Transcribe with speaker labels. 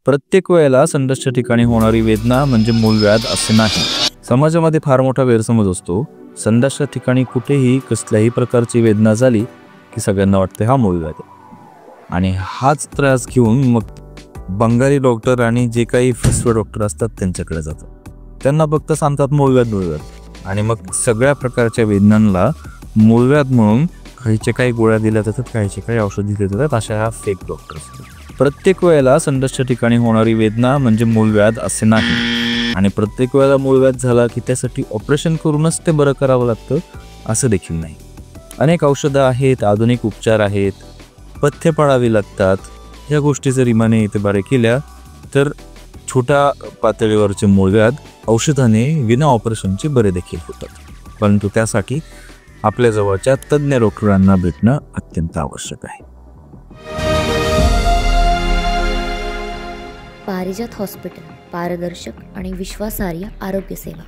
Speaker 1: प्रत्येक वेळेला संडासच्या ठिकाणी होणारी वेदना म्हणजे मूलव्याध असे नाही. समाजामध्ये फार मोठा गैरसमज असतो. संडासच्या ठिकाणी कुठेही कसल्याही प्रकारची वेदना झाली की सगळ्यांना वाटते हा मूलव्याध आहे. आणि हाच त्रास घेऊन मग बंगाली डॉक्टर आणि जे काही फसवे डॉक्टर असतात त्यांच्याकडे जातात. त्यांना फक्त सांगतात मूलव्याध आणि मग सगळ्या प्रकारच्या वेदनांना मूलव्याध म्हणून काहीचे काही गोळ्या दिल्या जातात, काहीचे काही औषध दिले जातात. अशा ह्या फेक डॉक्टर्स. प्रत्येक वेळेला संडासच्या ठिकाणी होणारी वेदना म्हणजे मूलव्याध असे नाही. आणि प्रत्येक वेळेला मूलव्याध झाला की त्यासाठी ऑपरेशन करूनच ते बरं करावं लागतं असं देखील नाही. अनेक औषधं आहेत, आधुनिक उपचार आहेत, पथ्य पाळावी लागतात. ह्या गोष्टी जर इमाने इथे बरे केल्या तर छोट्या पातळीवरचे मूलव्याध औषधाने विना ऑपरेशनचे बरे देखील होतात. परंतु त्यासाठी आपल्या जवळच्या तज्ज्ञ डॉक्टरांना भेटणं अत्यंत आवश्यक आहे.
Speaker 2: पारिजात हॉस्पिटल, पारदर्शक आणि विश्वासार्ह आरोग्य सेवा.